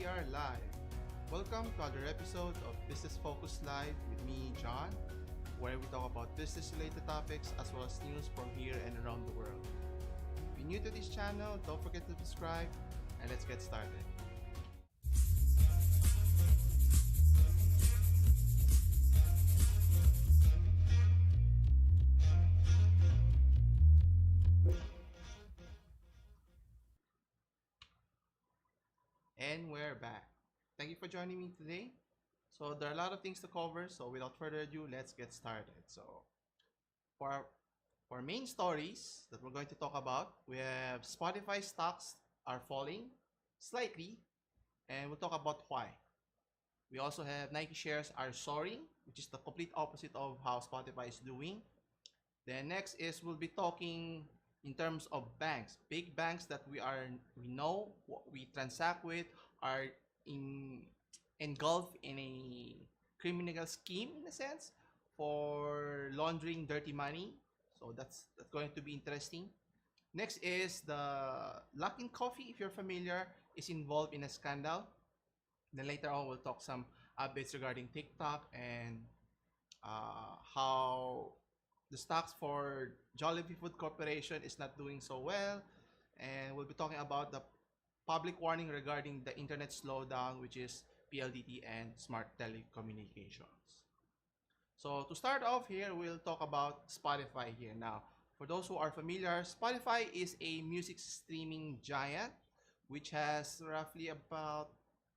are live. Welcome to another episode of Business Focus Live with me, John, where we talk about business related topics as well as news from here and around the world. If you're new to this channel, don't forget to subscribe and let's get started. And we're back. Thank you for joining me today. So there are a lot of things to cover, so without further ado, let's get started. So for our main stories that we're going to talk about, we have Spotify stocks are falling slightly, and we'll talk about why. We also have Nike shares are soaring, which is the complete opposite of how Spotify is doing. Then next is we'll be talking in terms of banks. Big banks that we know what we transact with are in engulfed in a criminal scheme in a sense for laundering dirty money. So that's going to be interesting. Next is the Luckin Coffee, if you're familiar, is involved in a scandal. Then later on we'll talk some updates regarding TikTok and how the stocks for Jolibee Food Corporation is not doing so well, and we'll be talking about the public warning regarding the internet slowdown, which is PLDT and smart telecommunications. So to start off here, we'll talk about Spotify here. Now, for those who are familiar, Spotify is a music streaming giant which has roughly about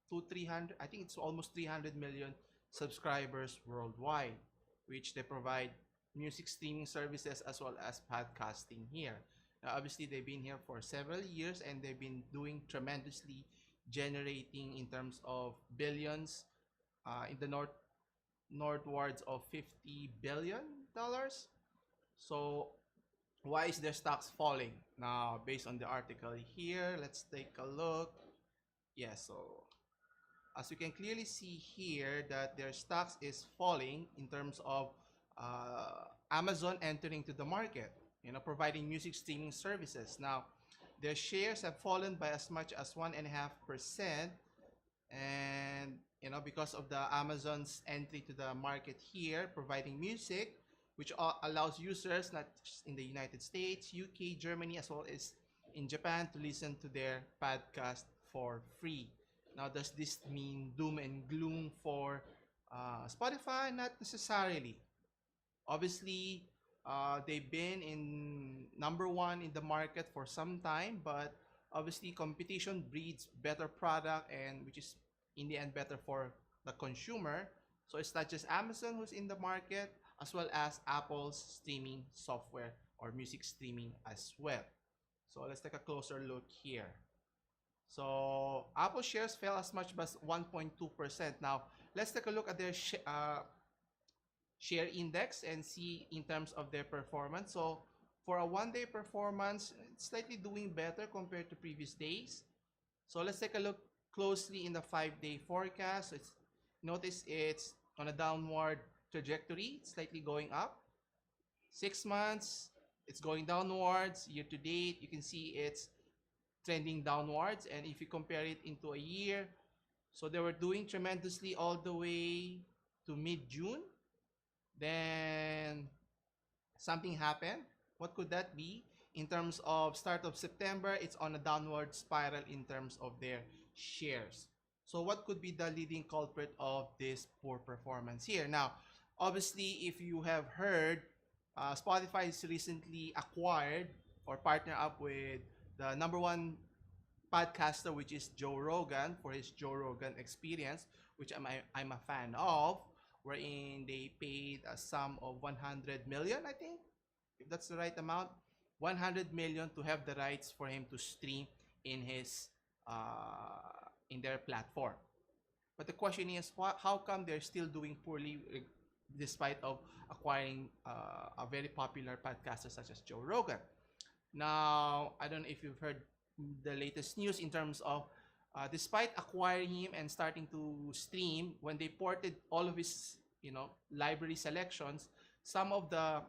300, I think it's almost 300 million subscribers worldwide, which they provide music streaming services as well as podcasting here. Now, obviously, they've been here for several years and they've been doing tremendously, generating in terms of billions in the northwards of $50 billion. So, why is their stocks falling? Now, based on the article here, let's take a look. Yeah, so as you can clearly see here that their stocks is falling in terms of Amazon entering to the market, providing music streaming services. Now, their shares have fallen by as much as 1.5%, and because of the Amazon's entry to the market here, providing music, which allows users not just in the United States, UK, Germany, as well as in Japan to listen to their podcast for free. Now, does this mean doom and gloom for Spotify? Not necessarily. Obviously, they've been in number one in the market for some time, but obviously competition breeds better product, and which is in the end better for the consumer. So it's not just Amazon who's in the market, as well as Apple's streaming software or music streaming as well. So let's take a closer look here. So Apple shares fell as much as 1.2%. Now let's take a look at their share index and see in terms of their performance. So for a one-day performance, it's slightly doing better compared to previous days. So let's take a look closely in the 5-day forecast. Notice it's on a downward trajectory, slightly going up. 6 months, it's going downwards. Year to date, you can see it's trending downwards. And if you compare it into a year, so they were doing tremendously all the way to mid-June. Then something happened. What could that be? In terms of start of September, it's on a downward spiral in terms of their shares. So what could be the leading culprit of this poor performance here? Now, obviously, if you have heard, Spotify is recently acquired or partner up with the number one podcaster, which is Joe Rogan, for his Joe Rogan Experience, which I'm a fan of, wherein they paid a sum of 100 million, I think, if that's the right amount, 100 million to have the rights for him to stream in his in their platform. But the question is, how come they're still doing poorly despite of acquiring a very popular podcaster such as Joe Rogan? Now, I don't know if you've heard the latest news in terms of despite acquiring him and starting to stream, when they ported all of his library selections, some of the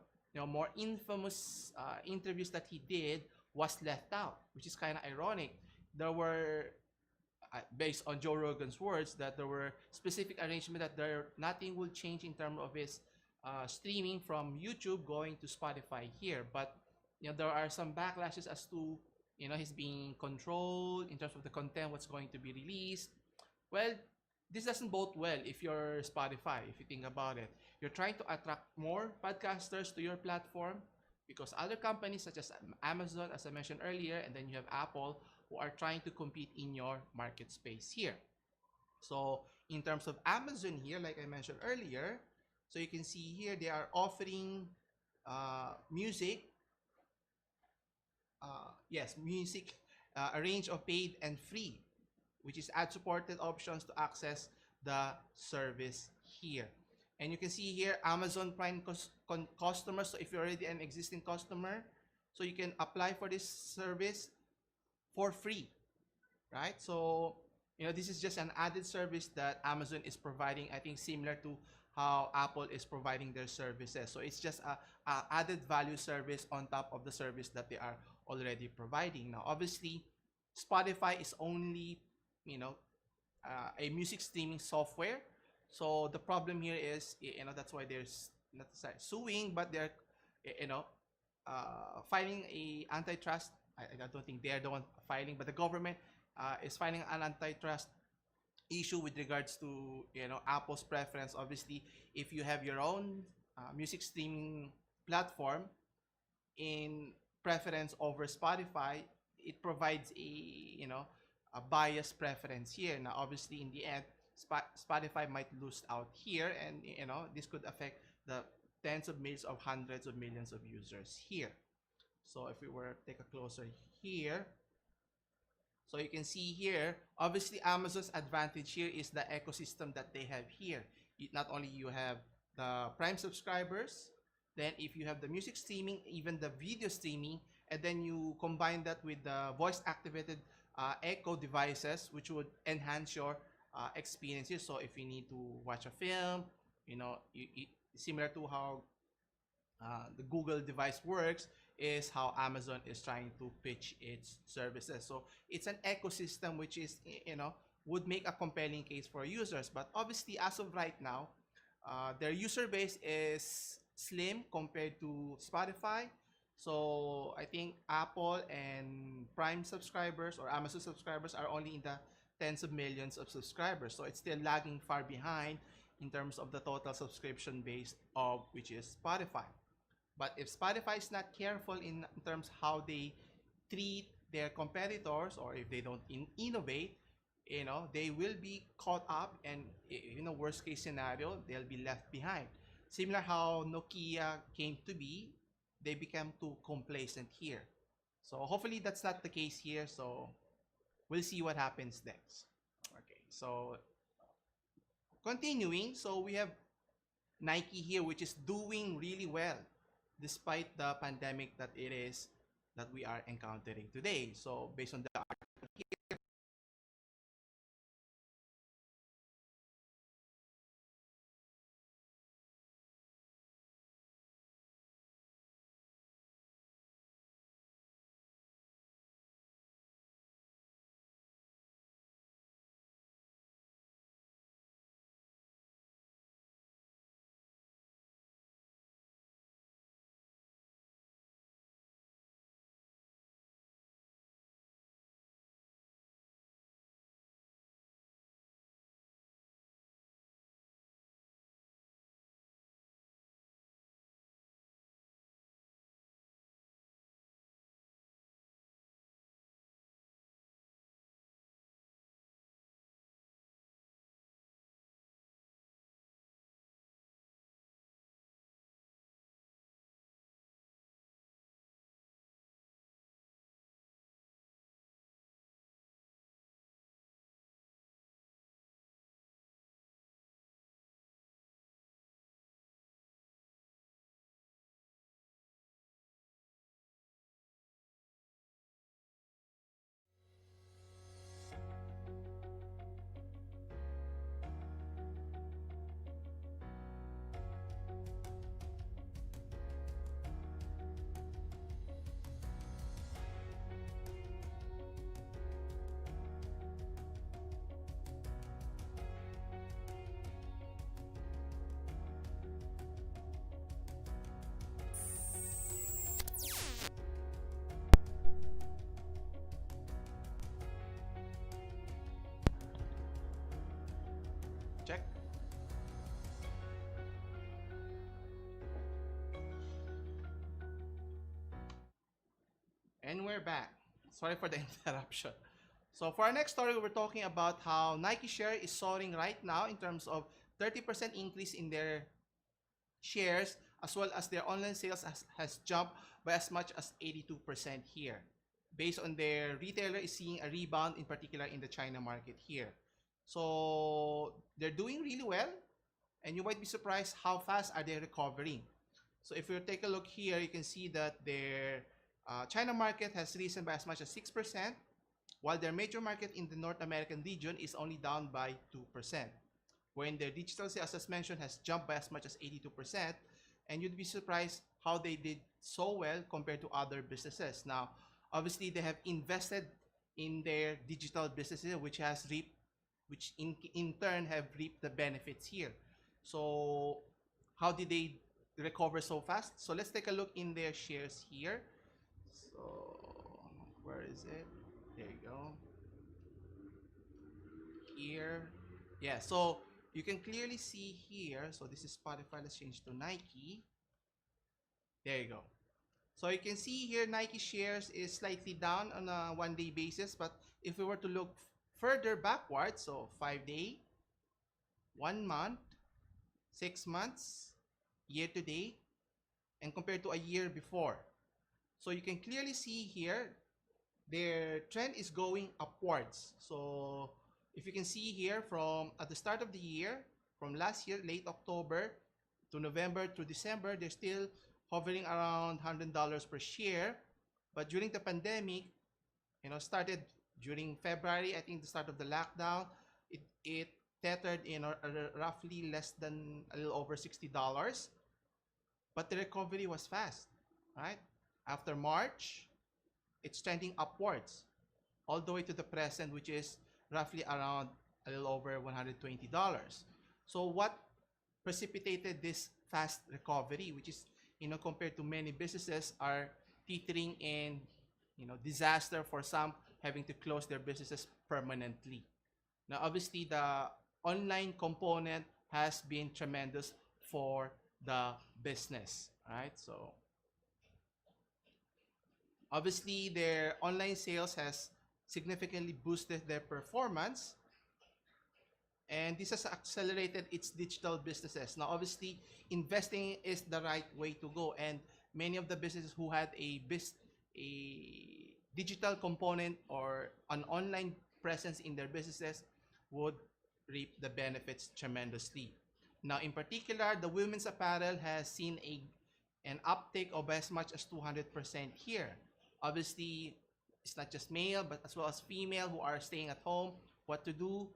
more infamous interviews that he did was left out, which is kind of ironic. There were based on Joe Rogan's words, that there were specific arrangement that there nothing will change in terms of his streaming from YouTube going to Spotify here. But there are some backlashes as to he's being controlled in terms of the content, what's going to be released. Well, this doesn't bode well if you're Spotify. If you think about it, you're trying to attract more podcasters to your platform because other companies such as Amazon, as I mentioned earlier, and then you have Apple, who are trying to compete in your market space here. So in terms of Amazon here, like I mentioned earlier, so you can see here they are offering music, music, a range of paid and free, which is ad-supported options to access the service here. And you can see here Amazon Prime customers. So if you're already an existing customer, so you can apply for this service for free, right? So this is just an added service that Amazon is providing. I think similar to how Apple is providing their services. So it's just a added value service on top of the service that they are already providing. Now, obviously, Spotify is only a music streaming software. So the problem here is that's why they're not suing, but they're filing a antitrust. I don't think they're the one filing, but the government is filing an antitrust issue with regards to Apple's preference. Obviously, if you have your own music streaming platform in preference over Spotify, it provides a biased preference here. Now, obviously, in the end, Spotify might lose out here, and this could affect the tens of millions of hundreds of millions of users here. So if we were to take a closer here, so you can see here, obviously Amazon's advantage here is the ecosystem that they have here. Not only you have the Prime subscribers, then if you have the music streaming, even the video streaming, and then you combine that with the voice activated Echo devices, which would enhance your experience here. So if you need to watch a film, similar to how the Google device works, is how Amazon is trying to pitch its services. So it's an ecosystem which is, would make a compelling case for users. But obviously, as of right now, their user base is slim compared to Spotify. So I think Apple and Prime subscribers or Amazon subscribers are only in the tens of millions of subscribers. So it's still lagging far behind in terms of the total subscription base of which is Spotify. But if Spotify is not careful in terms how they treat their competitors, or if they don't innovate, they will be caught up, and worst case scenario, they'll be left behind. Similar how Nokia came to be, they became too complacent here. So hopefully that's not the case here. So we'll see what happens next. Okay, so continuing, so we have Nike here, which is doing really well despite the pandemic that we are encountering today. So based on the article here, we're back. Sorry for the interruption. So for our next story, we're talking about how Nike share is soaring right now in terms of 30% increase in their shares, as well as their online sales has jumped by as much as 82% here. Based on their retailer is seeing a rebound, in particular in the China market here. So they're doing really well, and you might be surprised how fast are they recovering. So if you take a look here, you can see that their China market has risen by as much as 6%, while their major market in the North American region is only down by 2%. When their digital sales, as mentioned, has jumped by as much as 82%, and you'd be surprised how they did so well compared to other businesses. Now, obviously, they have invested in their digital businesses, which in turn have reaped the benefits here. So, how did they recover so fast? So let's take a look in their shares here. So, where is it? There you go. Here. Yeah, so you can clearly see here. So this is Spotify. Let's change to Nike. There you go. So you can see here Nike shares is slightly down on a 1-day basis. But if we were to look further backwards, so 5-day, 1 month, 6 months, year to date, and compared to a year before. So you can clearly see here their trend is going upwards. So if you can see here from at the start of the year, from last year, late October to November to December, they're still hovering around $100 per share. But during the pandemic, started during February, I think the start of the lockdown, it tethered in roughly less than a little over $60. But the recovery was fast, right? After March, it's trending upwards all the way to the present, which is roughly around a little over $120. So what precipitated this fast recovery, which is, compared to many businesses are teetering in, disaster, for some having to close their businesses permanently. Now, obviously, the online component has been tremendous for the business, right? So obviously their online sales has significantly boosted their performance, and this has accelerated its digital businesses. Now obviously investing is the right way to go, and many of the businesses who had a digital component or an online presence in their businesses would reap the benefits tremendously. Now, in particular, the women's apparel has seen an uptake of as much as 200% here. Obviously, it's not just male, but as well as female who are staying at home. What to do?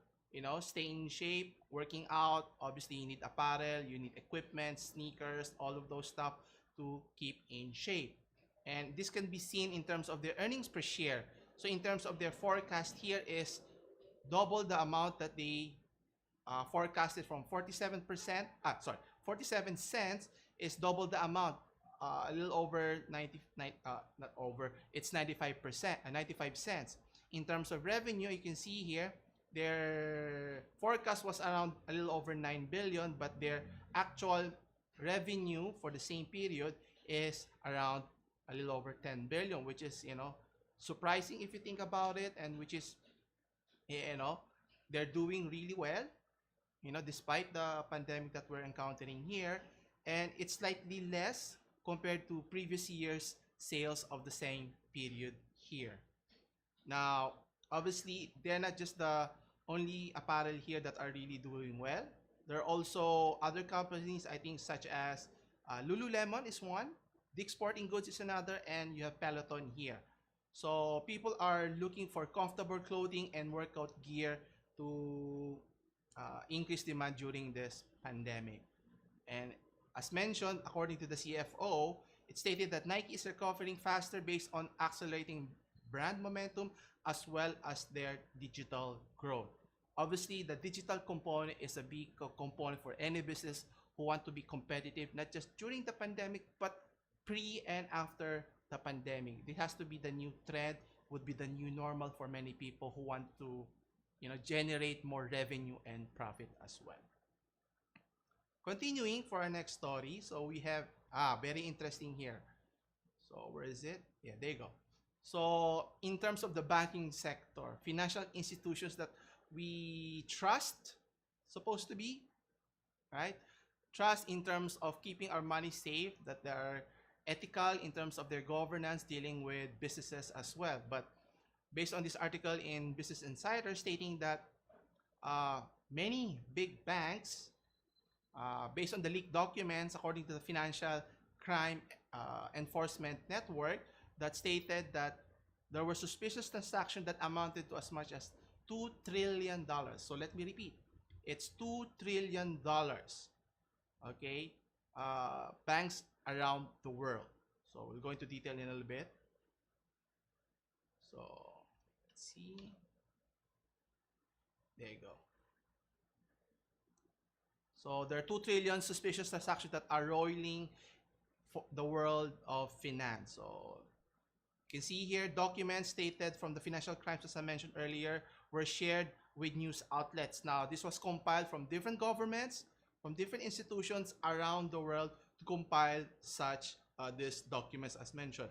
Stay in shape, working out. Obviously, you need apparel, you need equipment, sneakers, all of those stuff to keep in shape. And this can be seen in terms of their earnings per share. So in terms of their forecast here is double the amount that they forecasted from 47%. 47 cents is double the amount. A little over 99, not over, it's 95%, 95 cents. In terms of revenue, you can see here, their forecast was around a little over 9 billion, but their actual revenue for the same period is around a little over 10 billion, which is, surprising if you think about it, and which is, they're doing really well, despite the pandemic that we're encountering here, and it's slightly less compared to previous year's sales of the same period here. Now, obviously, they're not just the only apparel here that are really doing well. There are also other companies, I think, such as Lululemon is one, Dick's Sporting Goods is another, and you have Peloton here. So people are looking for comfortable clothing and workout gear to increase demand during this pandemic. And as mentioned, according to the CFO, it stated that Nike is recovering faster based on accelerating brand momentum as well as their digital growth. Obviously, the digital component is a big component for any business who want to be competitive, not just during the pandemic, but pre and after the pandemic. It has to be the new trend, would be the new normal for many people who want to, generate more revenue and profit as well. Continuing for our next story, so we have very interesting here. So where is it? Yeah, there you go. So in terms of the banking sector, financial institutions that we trust, supposed to be, right? Trust in terms of keeping our money safe, that they are ethical in terms of their governance, dealing with businesses as well. But based on this article in Business Insider stating that uh, many big banks, based on the leaked documents, according to the Financial Crime Enforcement Network, that stated that there were suspicious transactions that amounted to as much as $2 trillion. So let me repeat, it's $2 trillion. Okay, banks around the world. So we'll go into detail in a little bit. So let's see. There you go. So there are 2 trillion suspicious transactions that are roiling for the world of finance. So you can see here documents stated from the financial crimes, as I mentioned earlier, were shared with news outlets. Now, this was compiled from different governments, from different institutions around the world to compile such these documents as mentioned.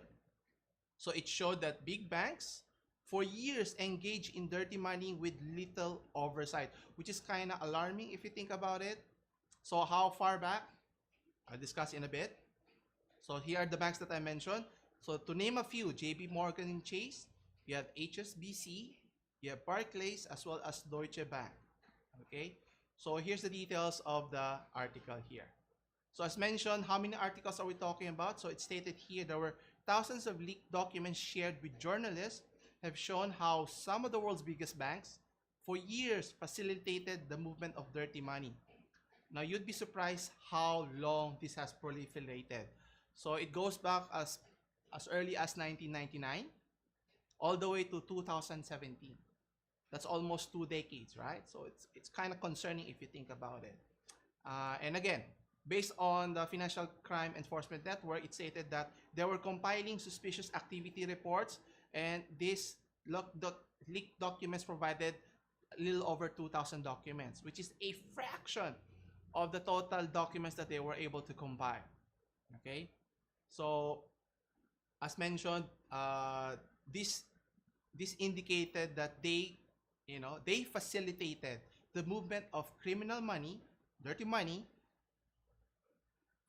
So it showed that big banks for years engaged in dirty money with little oversight, which is kind of alarming if you think about it. So how far back? I'll discuss in a bit. So here are the banks that I mentioned. So to name a few, JP Morgan and Chase, you have HSBC, you have Barclays, as well as Deutsche Bank. Okay, so here's the details of the article here. So as mentioned, how many articles are we talking about? So it's stated here there were thousands of leaked documents shared with journalists have shown how some of the world's biggest banks for years facilitated the movement of dirty money. Now you'd be surprised how long this has proliferated. So it goes back as early as 1999 all the way to 2017. That's almost 2 decades, right? So it's kind of concerning if you think about it. And again, based on the Financial Crime Enforcement Network, it stated that they were compiling suspicious activity reports, and these leaked documents provided a little over 2,000 documents, which is a fraction of the total documents that they were able to compile. Okay, so as mentioned, this indicated that they facilitated the movement of criminal money, dirty money,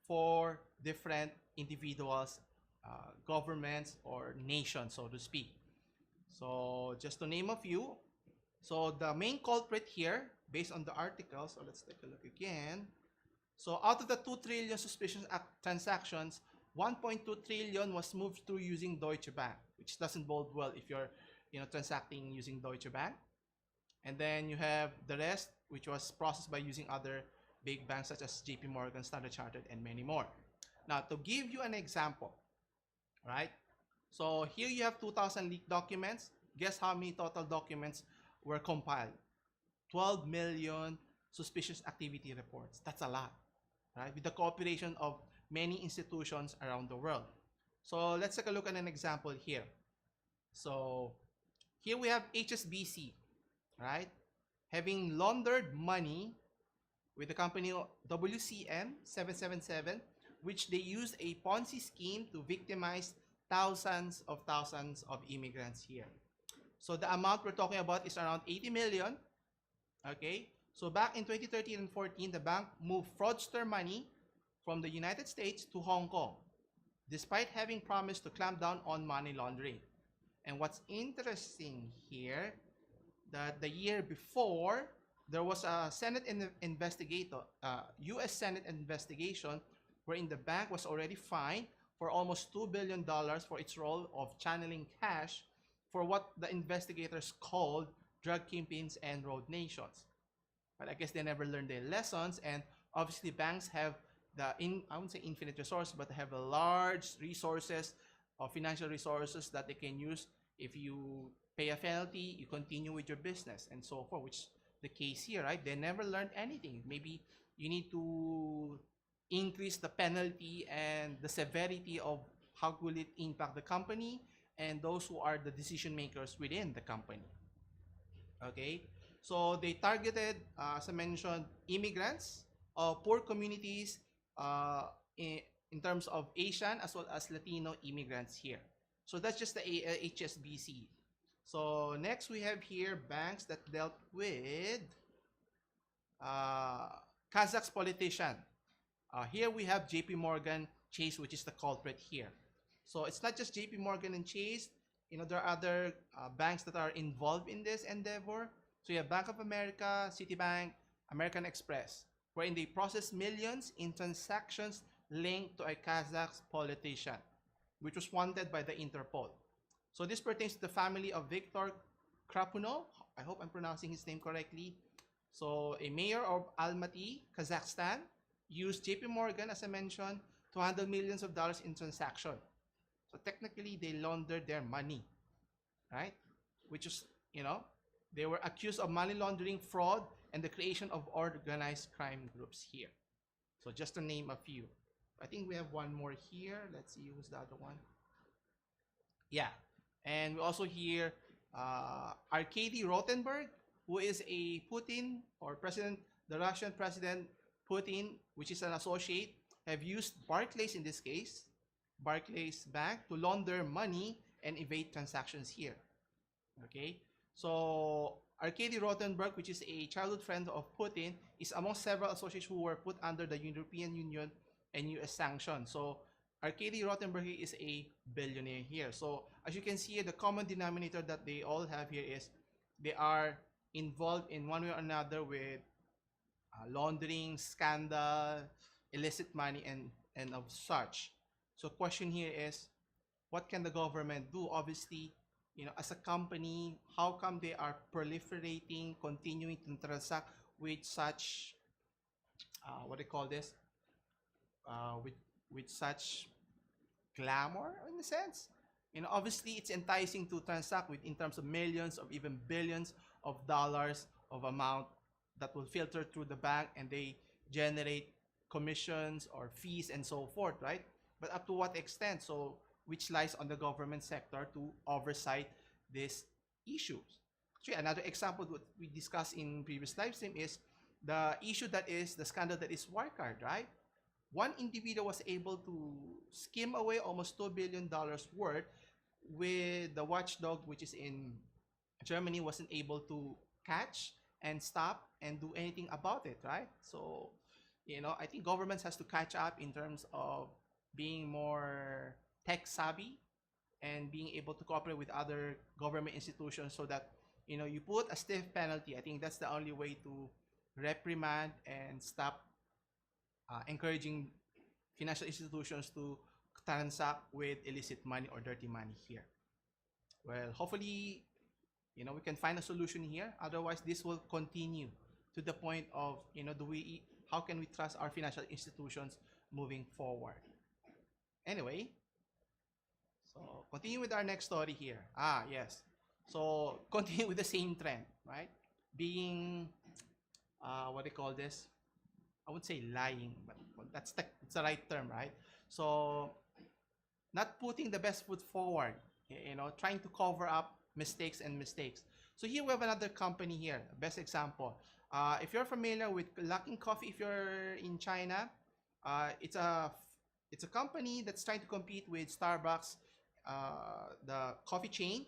for different individuals, governments, or nations, so to speak. So just to name a few, so the main culprit here, based on the article, so let's take a look again. So out of the 2 trillion suspicious transactions, 1.2 trillion was moved through using Deutsche Bank, which doesn't bode well if you're transacting using Deutsche Bank. And then you have the rest, which was processed by using other big banks such as JP Morgan, Standard Chartered, and many more. Now, to give you an example, right? So here you have 2,000 leaked documents. Guess how many total documents were compiled? 12 million suspicious activity reports. That's a lot, right? With the cooperation of many institutions around the world. So let's take a look at an example here. So here we have HSBC, right? Having laundered money with the company WCM 777, which they used a Ponzi scheme to victimize thousands of immigrants here. So the amount we're talking about is around 80 million. Okay, so back in 2013 and 14, the bank moved fraudster money from the United States to Hong Kong, despite having promised to clamp down on money laundering. And what's interesting here, that the year before, there was a Senate investigator, U.S. Senate investigation, wherein the bank was already fined for almost $2 billion for its role of channeling cash for what the investigators called drug kingpins and road nations. But I guess they never learned their lessons, and obviously banks have I wouldn't say infinite resources, but they have a large resources of financial resources that they can use. If you pay a penalty, you continue with your business and so forth, which is the case here, right? They never learned anything. Maybe you need to increase the penalty and the severity of how will it impact the company and those who are the decision makers within the company. Okay, so they targeted, as I mentioned, immigrants, poor communities, in terms of Asian as well as Latino immigrants here. So that's just the HSBC. So next we have here banks that dealt with uh, Kazakh's politician. Here we have JP Morgan Chase, which is the culprit here. So it's not just JP Morgan and Chase. There are other banks that are involved in this endeavor. So you have Bank of America, Citibank, American Express, wherein they process millions in transactions linked to a Kazakh politician, which was wanted by the Interpol. So this pertains to the family of Viktor Krapunov. I hope I'm pronouncing his name correctly. So a mayor of Almaty, Kazakhstan, used JP Morgan, as I mentioned, to handle millions of dollars in transaction. So technically, they laundered their money, right? Which is, they were accused of money laundering, fraud, and the creation of organized crime groups here. So just to name a few. I think we have one more here. Let's see who's the other one. Yeah. And we also hear Arkady Rotenberg, who is a Putin or president, the Russian president Putin, which is an associate, have used Barclays in this case, Barclays Bank, to launder money and evade transactions here. Okay, so Arkady Rotenberg, which is a childhood friend of Putin, is among several associates who were put under the European Union and US sanctions. So Arkady Rotenberg is a billionaire here. So as you can see, the common denominator that they all have here is they are involved in one way or another with laundering, scandal, illicit money, and of such. So question here is, what can the government do? Obviously, as a company, how come they are proliferating, continuing to transact with such, what do you call this? With such glamour, in a sense? Obviously, it's enticing to transact with in terms of millions of even billions of dollars of amount that will filter through the bank, and they generate commissions or fees and so forth, right? But up to what extent? So which lies on the government sector to oversight these issues. So another example that we discussed in previous live stream is the issue that is the scandal that is Wirecard, right? One individual was able to skim away almost $2 billion worth, with the watchdog, which is in Germany, wasn't able to catch and stop and do anything about it, right? So, I think governments has to catch up in terms of being more tech savvy and being able to cooperate with other government institutions so that, you put a stiff penalty. I think that's the only way to reprimand and stop encouraging financial institutions to transact with illicit money or dirty money here. Well, hopefully, we can find a solution here. Otherwise, this will continue to the point of, how can we trust our financial institutions moving forward? Anyway, so continue with our next story here. Yes. So continue with the same trend, right? Being, what do you call this? I would say lying, but it's the right term, right? So not putting the best foot forward, trying to cover up mistakes. So here we have another company here, best example. If you're familiar with Luckin Coffee, if you're in China, it's a company that's trying to compete with Starbucks, the coffee chain.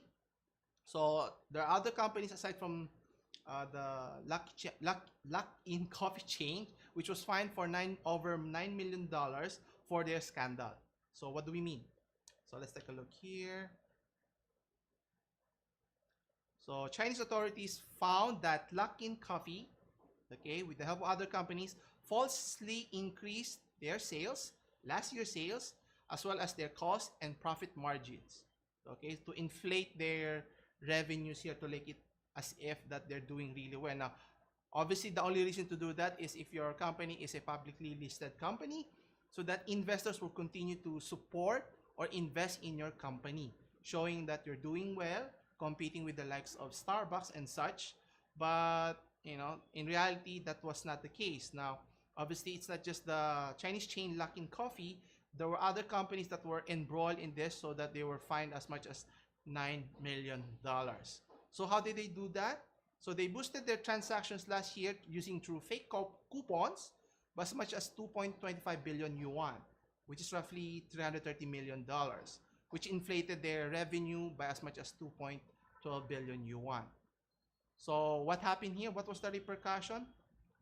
So there are other companies aside from the Luckin Coffee chain, which was fined for over $9 million for their scandal. So what do we mean? So let's take a look here. So Chinese authorities found that Luckin Coffee, okay, with the help of other companies, falsely increased their sales, last year's sales, as well as their cost and profit margins, okay, to inflate their revenues here, to make it as if that they're doing really well. Now, obviously, the only reason to do that is if your company is a publicly listed company, so that investors will continue to support or invest in your company, showing that you're doing well, competing with the likes of Starbucks and such. But, in reality, that was not the case. Now, obviously, it's not just the Chinese chain Luckin Coffee. There were other companies that were embroiled in this, so that they were fined as much as $9 million. So how did they do that? So they boosted their transactions last year using through fake coupons, but as much as 2.25 billion yuan, which is roughly $330 million. which inflated their revenue by as much as 2.12 billion yuan. So what happened here? What was the repercussion?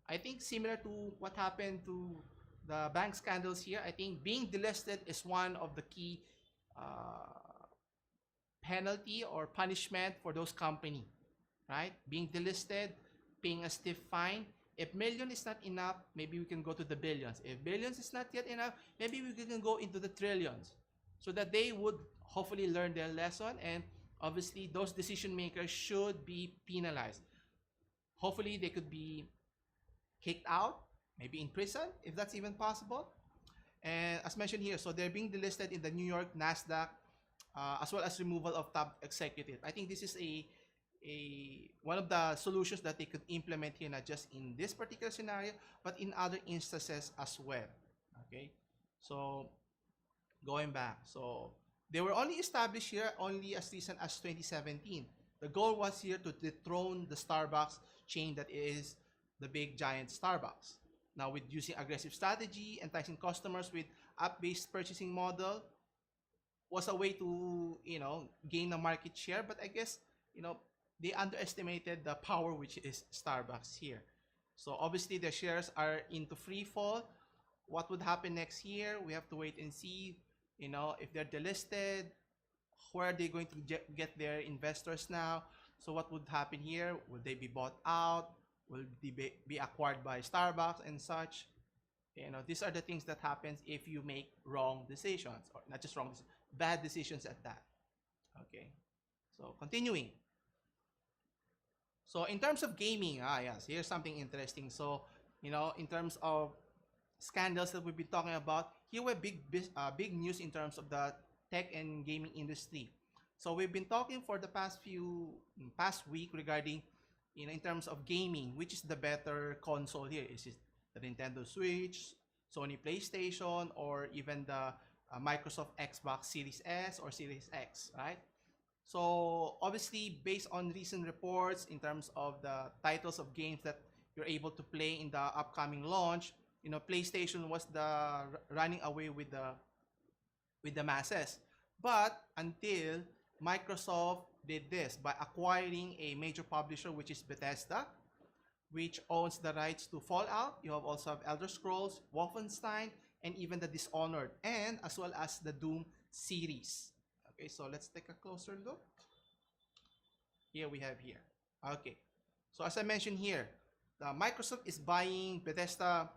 I think similar to what happened to the bank scandals here. I think being delisted is one of the key uh, penalty or punishment for those company, right? Being delisted, paying a stiff fine. If million is not enough, maybe we can go to the billions. If billions is not yet enough, maybe we can go into the trillions, so that they would hopefully learn their lesson, and obviously those decision makers should be penalized. Hopefully they could be kicked out, maybe in prison, if that's even possible. And as mentioned here, so they're being delisted in the New York NASDAQ, as well as removal of top executive. I think this is a one of the solutions that they could implement here, not just in this particular scenario, but in other instances as well. Okay, so going back, so they were only established here only as recent as 2017. The goal was here to dethrone the Starbucks chain that is the big giant Starbucks. Now, with using aggressive strategy, enticing customers with app-based purchasing model was a way to, gain a market share. But I guess, they underestimated the power which is Starbucks here. So obviously the shares are into free fall. What would happen next year? We have to wait and see, if they're delisted, where are they going to get their investors now? So what would happen here? Would they be bought out? Will they be acquired by Starbucks and such? These are the things that happens if you make wrong decisions, or not just wrong, bad decisions at that. Okay, so continuing. So in terms of gaming, yes, here's something interesting. So, in terms of scandals that we've been talking about, here were big news in terms of the tech and gaming industry. So we've been talking for the past week regarding, in terms of gaming, which is the better console here? Is it the Nintendo Switch, Sony PlayStation, or even the Microsoft Xbox Series S or Series X, right? So obviously, based on recent reports in terms of the titles of games that you're able to play in the upcoming launch, PlayStation was the running away with the masses. But until Microsoft did this by acquiring a major publisher, which is Bethesda, which owns the rights to Fallout. You have also have Elder Scrolls, Wolfenstein, and even the Dishonored, and as well as the Doom series. Okay, so let's take a closer look. Here we have here. Okay, so as I mentioned here, Microsoft is buying Bethesda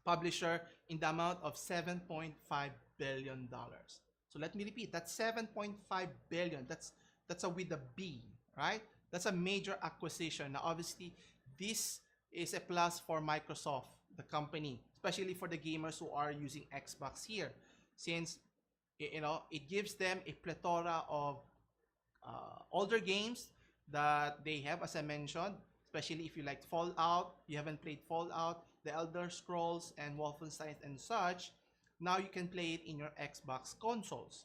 publisher in the amount of $7.5 billion. So let me repeat, that's 7.5 billion. That's a with a B, right? That's a major acquisition. Now, obviously, this is a plus for Microsoft, the company, especially for the gamers who are using Xbox here, since it gives them a plethora of older games that they have, as I mentioned, especially if you like Fallout, you haven't played Fallout, the Elder Scrolls, and Wolfenstein and such. Now you can play it in your Xbox consoles,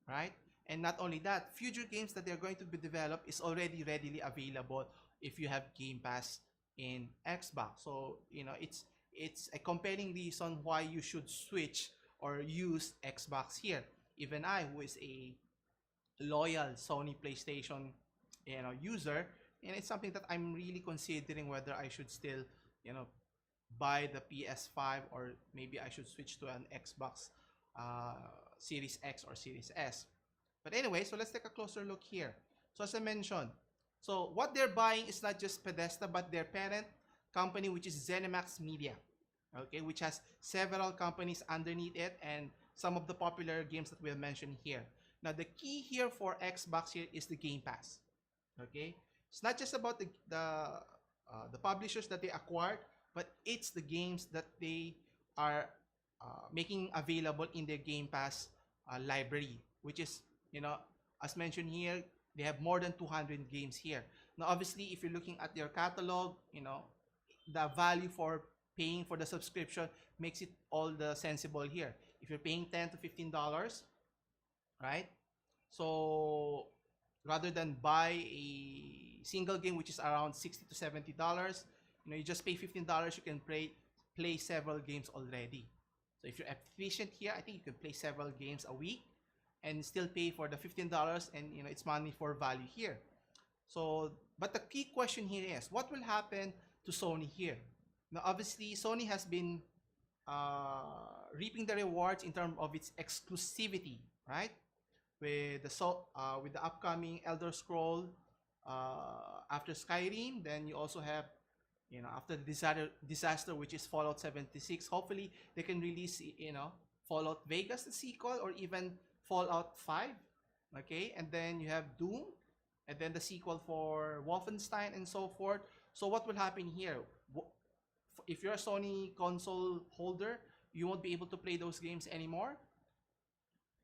right? And not only that, future games that they're going to be developed is already readily available if you have Game Pass in Xbox. So, it's a compelling reason why you should switch or use Xbox here. Even I, who is a loyal Sony PlayStation, user, and it's something that I'm really considering whether I should still, buy the PS5, or maybe I should switch to an Xbox Series X or Series S. But anyway, so let's take a closer look here. So as I mentioned, so what they're buying is not just Bethesda, but their parent company, which is ZeniMax Media, okay, which has several companies underneath it and some of the popular games that we have mentioned here. Now, the key here for Xbox here is the Game Pass, okay? It's not just about the publishers that they acquired, but it's the games that they are making available in their Game Pass library, which is, as mentioned here, they have more than 200 games here. Now, obviously, if you're looking at their catalog, the value for paying for the subscription makes it all the sensible here. If you're paying $10 to $15, right? So rather than buy a single game, which is around $60 to $70, you just pay $15, you can play several games already. So if you're efficient here, I think you can play several games a week, and still pay for the $15, and it's money for value here. So, but the key question here is, what will happen to Sony here? Now, obviously, Sony has been reaping the rewards in terms of its exclusivity, right? With the upcoming Elder Scroll, after Skyrim, then you also have, after the disaster which is Fallout 76. Hopefully, they can release, Fallout Vegas, the sequel, or even Fallout 5. Okay, and then you have Doom, and then the sequel for Wolfenstein, and so forth. So what will happen here? If you're a Sony console holder, you won't be able to play those games anymore.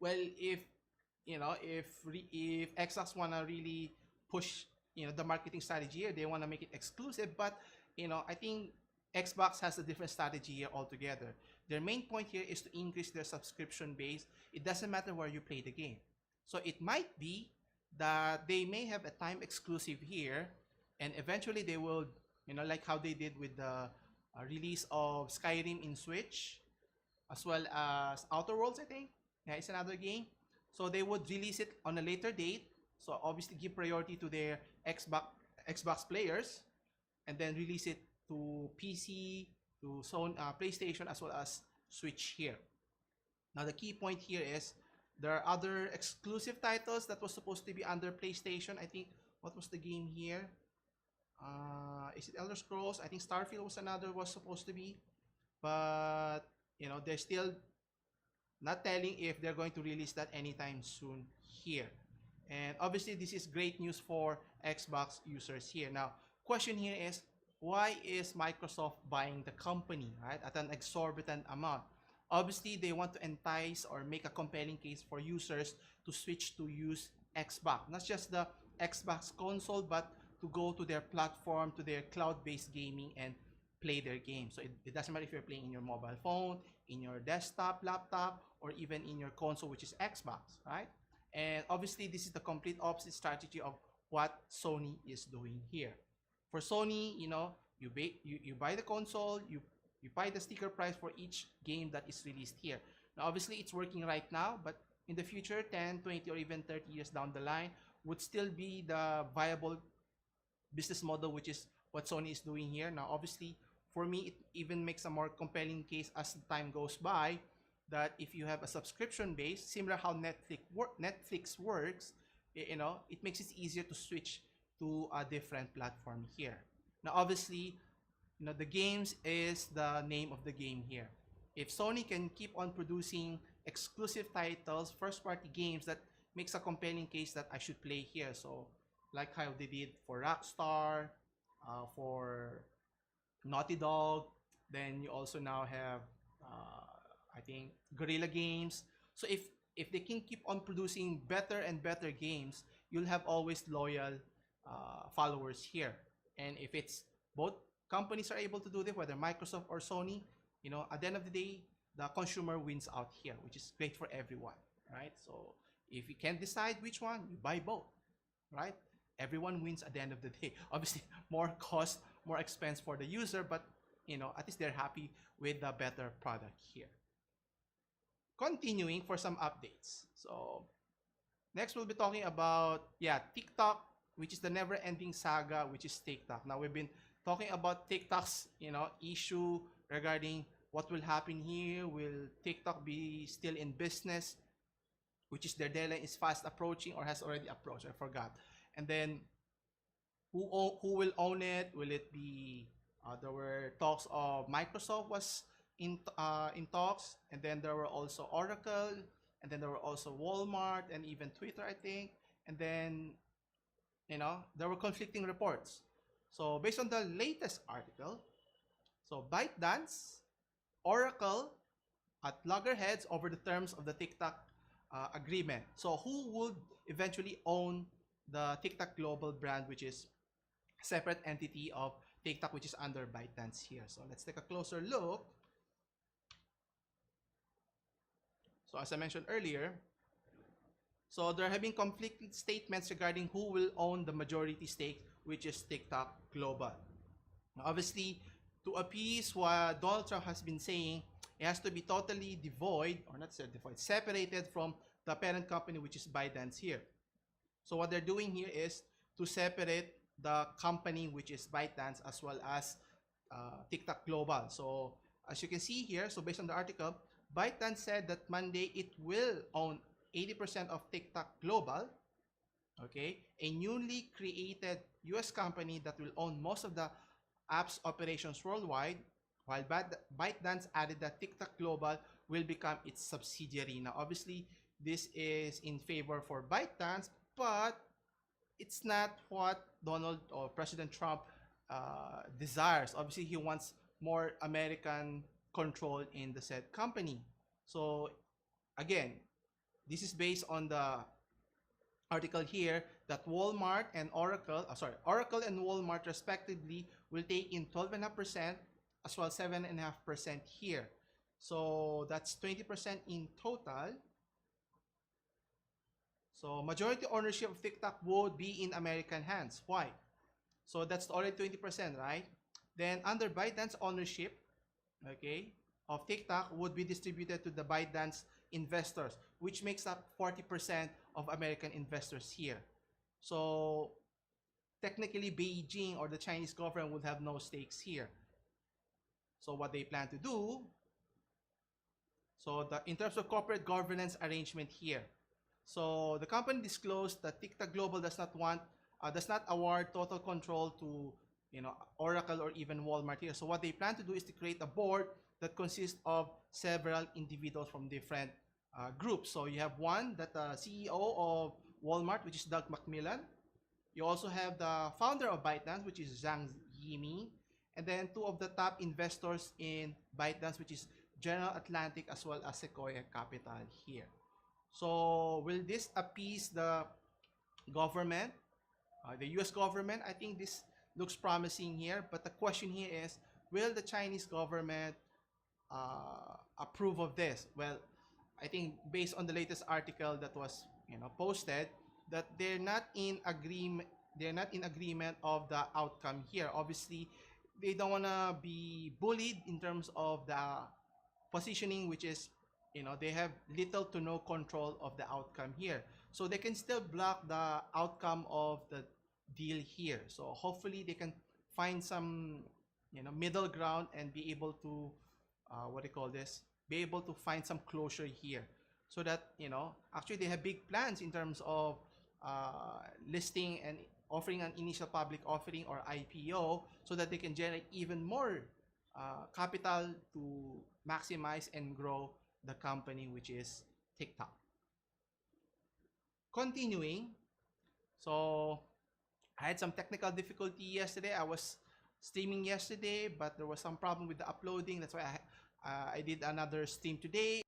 Well, if Xbox wanna really push the marketing strategy here, they wanna make it exclusive, but I think Xbox has a different strategy here altogether. Their main point here is to increase their subscription base. It doesn't matter where you play the game. So it might be that they may have a time exclusive here, and eventually they will, like how they did with the release of Skyrim in Switch, as well as Outer Worlds, I think. Yeah, it's another game. So they would release it on a later date. So obviously give priority to their Xbox players, and then release it to PC, to Sony, PlayStation, as well as Switch here. Now the key point here is there are other exclusive titles that was supposed to be under PlayStation. I think, what was the game here? Is it Elder Scrolls? I think Starfield was supposed to be, but they're still not telling if they're going to release that anytime soon here. And obviously this is great news for Xbox users here. Now, question here is, why is Microsoft buying the company, right, at an exorbitant amount? Obviously, they want to entice or make a compelling case for users to switch to use Xbox. Not just the Xbox console, but to go to their platform, to their cloud-based gaming, and play their games. So it doesn't matter if you're playing in your mobile phone, in your desktop, laptop, or even in your console, which is Xbox, right? And obviously, this is the complete opposite strategy of what Sony is doing here. For Sony, you buy the console, you buy the sticker price for each game that is released here. Now, obviously, it's working right now, but in the future, 10, 20, or even 30 years down the line, would still be the viable business model, which is what Sony is doing here. Now, obviously, for me, it even makes a more compelling case as the time goes by, that if you have a subscription base, similar how Netflix works, it makes it easier to switch to a different platform here. Now, obviously, the games is the name of the game here. If Sony can keep on producing exclusive titles, first-party games, that makes a compelling case that I should play here. So, like how they did for Rockstar, for Naughty Dog, then you also now have, I think, Guerrilla Games. So if they can keep on producing better and better games, you'll have always loyal followers here. And if it's both companies are able to do this, whether Microsoft or Sony, at the end of the day, the consumer wins out here, which is great for everyone, right? So if you can't decide which one, you buy both, right? Everyone wins at the end of the day. Obviously, more cost, more expense for the user, but at least they're happy with the better product here. Continuing for some updates. So next we'll be talking about TikTok, which is the never-ending saga, which is TikTok. Now we've been talking about TikTok's issue regarding what will happen here. Will TikTok be still in business, which is their deadline is fast approaching or has already approached? I forgot. And then who will own it? Will it be there were talks of Microsoft was in talks, and then there were also Oracle, and then there were also Walmart and even Twitter, I think. And then there were conflicting reports. So based on the latest article, so ByteDance, Oracle at loggerheads over the terms of the TikTok agreement. So who would eventually own the TikTok global brand, which is a separate entity of TikTok, which is under ByteDance here. So let's take a closer look. So as I mentioned earlier, so there have been conflicting statements regarding who will own the majority stake, which is TikTok Global. Now, obviously, to appease what Donald Trump has been saying, it has to be totally devoid, or not devoid, separated from the parent company, which is ByteDance here. So what they're doing here is to separate the company, which is ByteDance, as well as TikTok Global. So as you can see here, so based on the article, ByteDance said that Monday it will own 80% of TikTok Global, okay, a newly created US company that will own most of the app's operations worldwide, while ByteDance added that TikTok Global will become its subsidiary. Now, obviously, this is in favor for ByteDance, but it's not what Donald or President Trump desires. Obviously, he wants more American control in the said company. So, again, this is based on the article here that Walmart and Oracle and Walmart respectively will take in 12.5% as well as 7.5% here. So that's 20% in total. So majority ownership of TikTok would be in American hands. Why? So that's already 20%, right? Then under ByteDance ownership, okay, of TikTok would be distributed to the ByteDance investors, which makes up 40% of American investors here. So technically Beijing or the Chinese government would have no stakes here. So what they plan to do, so in terms of corporate governance arrangement here, so the company disclosed that TikTok Global does not award total control to Oracle or even Walmart here. So what they plan to do is to create a board that consists of several individuals from different groups. So you have one that the CEO of Walmart, which is Doug McMillan. You also have the founder of ByteDance, which is Zhang Yiming, and then two of the top investors in ByteDance, which is General Atlantic as well as Sequoia Capital here. So will this appease the government, the US government? I think this looks promising here, but the question here is, will the Chinese government approve of this? Well, I think based on the latest article that was posted, that they're not in agreement. They're not in agreement of the outcome here. Obviously, they don't want to be bullied in terms of the positioning, which is they have little to no control of the outcome here. So they can still block the outcome of the deal here. So hopefully they can find some middle ground and be able to be able to find some closure here, so that actually they have big plans in terms of listing and offering an initial public offering or IPO, so that they can generate even more capital to maximize and grow the company, which is TikTok. Continuing, so I had some technical difficulty yesterday. I was streaming yesterday, but there was some problem with the uploading. That's why I did another stream today.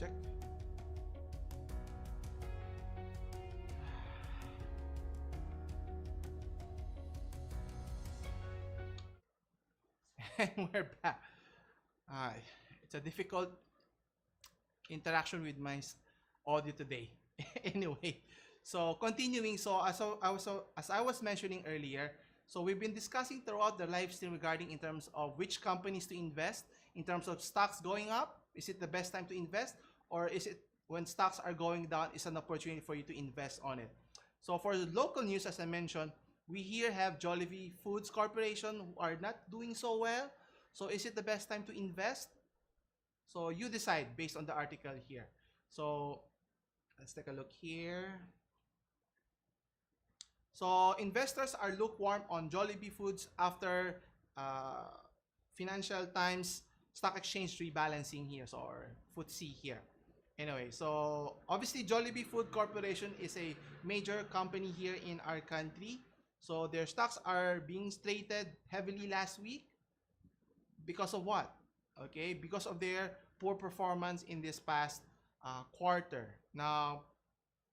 check. And we're back. Uh, it's a difficult interaction with my audio today. Anyway, so continuing, so as I was mentioning earlier, so we've been discussing throughout the live stream regarding in terms of which companies to invest, in terms of stocks going up, is it the best time to invest, or is it when stocks are going down, is an opportunity for you to invest on it. So for the local news, as I mentioned, we here have Jollibee Foods Corporation who are not doing so well. So is it the best time to invest? So you decide based on the article here. So let's take a look here. So investors are lukewarm on Jollibee Foods after Financial Times Stock Exchange rebalancing here, so or FTSE here. Anyway, so obviously Jollibee Food Corporation is a major company here in our country. So their stocks are being traded heavily last week because of what? Okay, because of their poor performance in this past quarter. Now,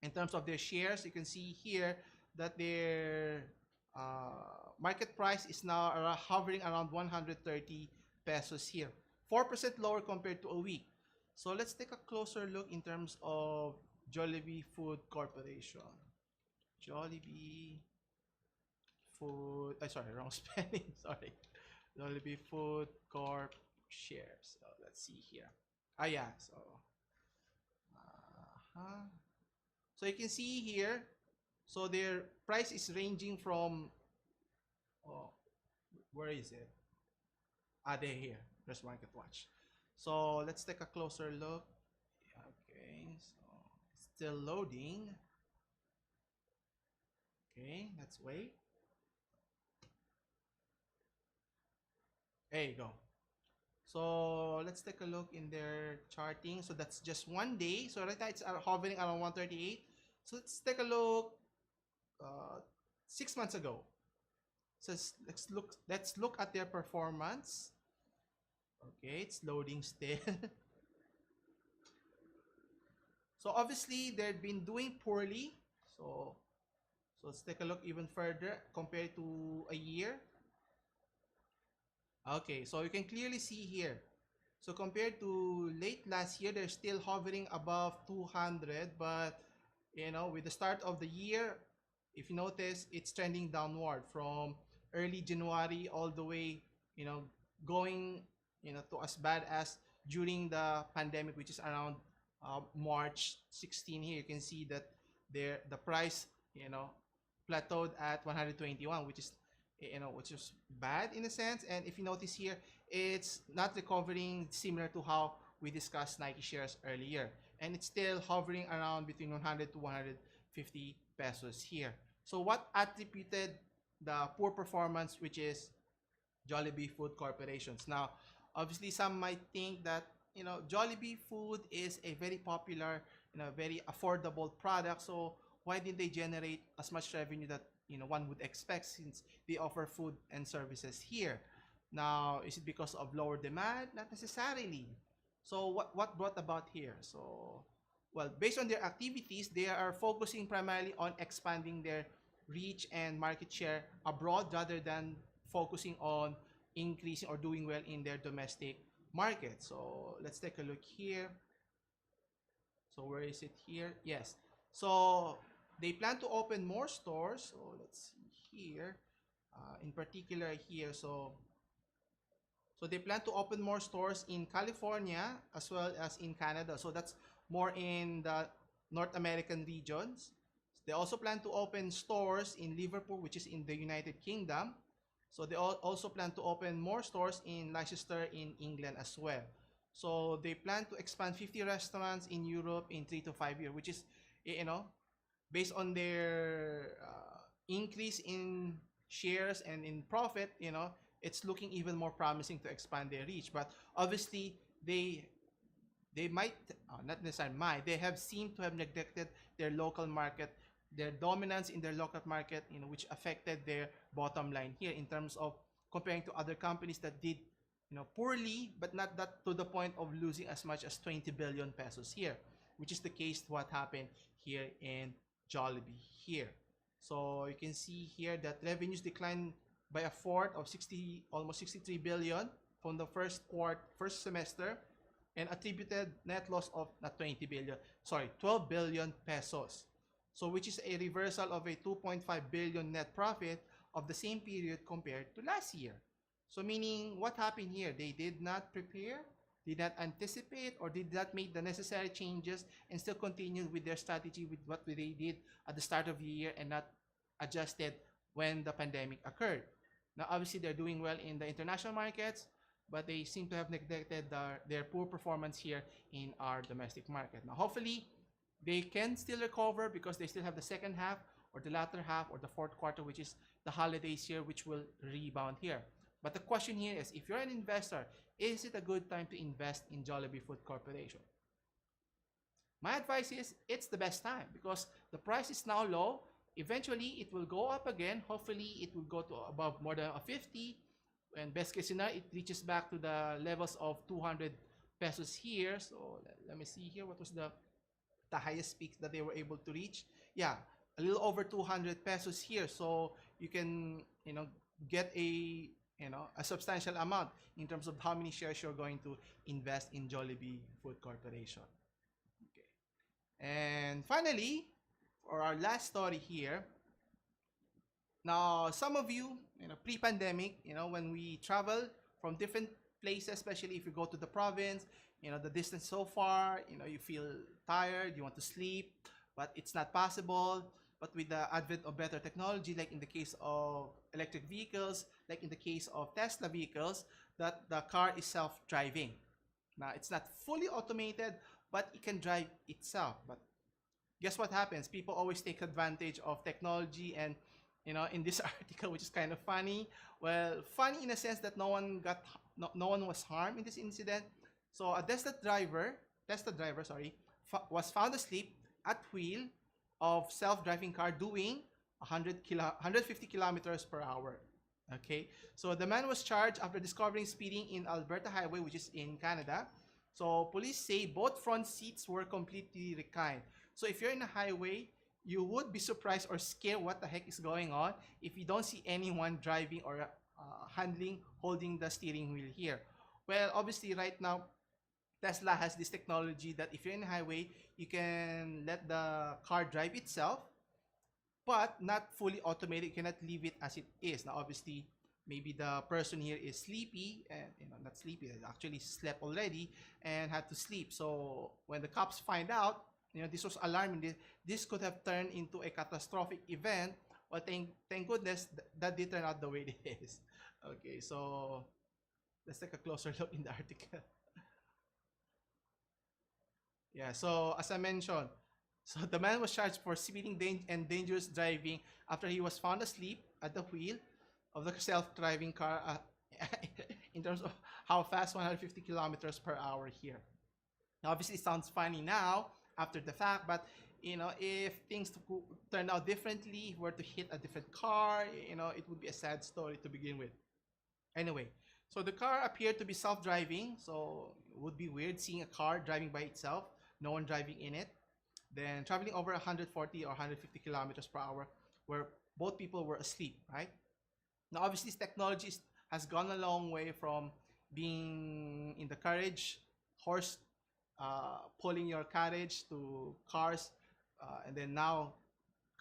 in terms of their shares, you can see here that their market price is now hovering around 130 pesos here, 4% lower compared to a week. So let's take a closer look in terms of Jollibee Food Corporation. Jollibee Food, sorry, wrong spelling, sorry. Jollibee Food Corp shares. So let's see here. Ah, yeah, so. So you can see here, so their price is ranging from, oh, where is it? Ah, they're here. There's Market Watch. So let's take a closer look. Okay, so it's still loading. Okay, let's wait. There you go. So let's take a look in their charting. So that's just one day. So right now it's hovering around 138. So let's take a look 6 months ago. So let's look at their performance. Okay, it's loading still. So obviously they've been doing poorly. So let's take a look even further compared to a year. Okay, so you can clearly see here. So compared to late last year, they're still hovering above 200, but you know, with the start of the year, if you notice, it's trending downward from early January all the way, you know, going, you know, to as bad as during the pandemic, which is around March 16 here. You can see that the price, you know, plateaued at 121, which is, you know, which is bad in a sense. And if you notice here, it's not recovering, similar to how we discussed Nike shares earlier, and it's still hovering around between 100 to 150 pesos here. So what attributed the poor performance, which is Jollibee Food Corporations? Now, obviously, some might think that, you know, Jollibee Food is a very popular, you know, very affordable product. So why did they generate as much revenue that, you know, one would expect, since they offer food and services here? Now, is it because of lower demand? Not necessarily. So what brought about here? So, well, based on their activities, they are focusing primarily on expanding their reach and market share abroad rather than focusing on increasing or doing well in their domestic market. So let's take a look here. So where is it here? Yes. So they plan to open more stores. So let's see here. In particular here, so they plan to open more stores in California as well as in Canada. So that's more in the North American regions. They also plan to open stores in Liverpool, which is in the United Kingdom. So they also plan to open more stores in Leicester in England as well. So they plan to expand 50 restaurants in Europe in 3 to 5 years, which is, you know, based on their increase in shares and in profit, you know, it's looking even more promising to expand their reach. But obviously, they might, not necessarily might, they have seemed to have neglected their local market, their dominance in their local market, you know, which affected their bottom line here in terms of comparing to other companies that did poorly, but not that to the point of losing as much as 20 billion pesos here, which is the case what happened here in Jollibee here. So you can see here that revenues declined by a fourth of 60, almost 63 billion from the first semester, and attributed net loss of not 20 billion, sorry, 12 billion pesos. So which is a reversal of a 2.5 billion net profit of the same period compared to last year. So meaning what happened here? They did not prepare, did not anticipate, or did not make the necessary changes and still continued with their strategy with what they did at the start of the year and not adjusted when the pandemic occurred. Now, obviously, they're doing well in the international markets, but they seem to have neglected their poor performance here in our domestic market. Now, hopefully, they can still recover because they still have the second half or the latter half or the fourth quarter, which is the holidays here, which will rebound here. But the question here is, if you're an investor, is it a good time to invest in Jollibee Food Corporation? My advice is it's the best time because the price is now low. Eventually, it will go up again. Hopefully, it will go to above more than a 50. And best case scenario, it reaches back to the levels of 200 pesos here. So let me see here. What was the highest peak that they were able to reach? Yeah, a little over 200 pesos here. So you can, get a substantial amount in terms of how many shares you're going to invest in Jollibee Food Corporation. Okay. And finally, for our last story here, now some of you, pre-pandemic, when we travel from different places, especially if you go to the province, the distance so far, you feel tired, you want to sleep, but it's not possible. But with the advent of better technology, like in the case of electric vehicles, like in the case of Tesla vehicles, that the car is self-driving. Now, it's not fully automated, but it can drive itself. But guess what happens? People always take advantage of technology, and in this article, which is kind of funny. Well, funny in a sense that no one was harmed in this incident. So a Tesla driver, sorry, was found asleep at wheel of self-driving car doing 150 kilometers per hour. Okay, so the man was charged after discovering speeding in Alberta Highway, which is in Canada. So police say both front seats were completely reclined. So if you're in a highway, you would be surprised or scared what the heck is going on if you don't see anyone driving or holding the steering wheel here. Well, obviously right now, Tesla has this technology that if you're in a highway, you can let the car drive itself, but not fully automated. You cannot leave it as it is. Now, obviously, maybe the person here is sleepy and not sleepy, actually slept already and had to sleep. So when the cops find out, this was alarming. This could have turned into a catastrophic event. Well, thank goodness that did turn out the way it is. Okay, so let's take a closer look in the article. Yeah, so as I mentioned, so the man was charged for speeding and dangerous driving after he was found asleep at the wheel of the self-driving car in terms of how fast 150 kilometers per hour here. Now, obviously, it sounds funny now after the fact, but if things turn out differently, if we were to hit a different car, it would be a sad story to begin with. Anyway, so the car appeared to be self-driving, so it would be weird seeing a car driving by itself, no one driving in it. Then traveling over 140 or 150 kilometers per hour, where both people were asleep, right? Now, obviously, this technology has gone a long way from being in the carriage, horse pulling your carriage, to cars, and then now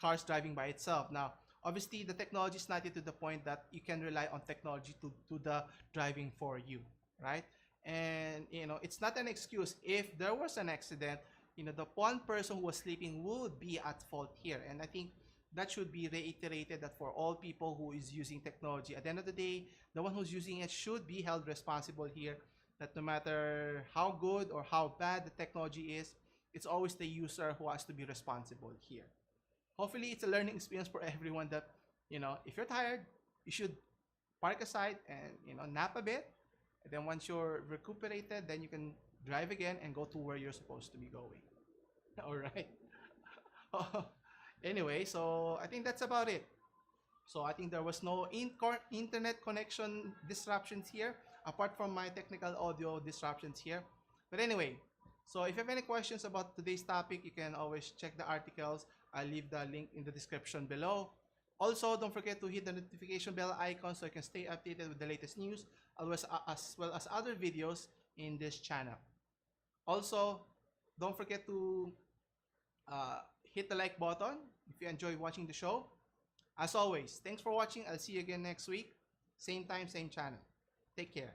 cars driving by itself. Now, obviously, the technology is not yet to the point that you can rely on technology to do the driving for you, right? And it's not an excuse. If there was an accident, the one person who was sleeping would be at fault here. And I think that should be reiterated, that for all people who is using technology, at the end of the day, the one who's using it should be held responsible here. That no matter how good or how bad the technology is, it's always the user who has to be responsible here. Hopefully, it's a learning experience for everyone that, if you're tired, you should park aside and, nap a bit. And then once you're recuperated, then you can drive again and go to where you're supposed to be going. All right. Anyway, so I think that's about it. So I think there was no internet connection disruptions here apart from my technical audio disruptions here. But anyway, so if you have any questions about today's topic, you can always check the articles. I'll leave the link in the description below. Also, don't forget to hit the notification bell icon so you can stay updated with the latest news, as well as other videos in this channel. Also, don't forget to hit the like button if you enjoy watching the show. As always, thanks for watching. I'll see you again next week. Same time, same channel. Take care.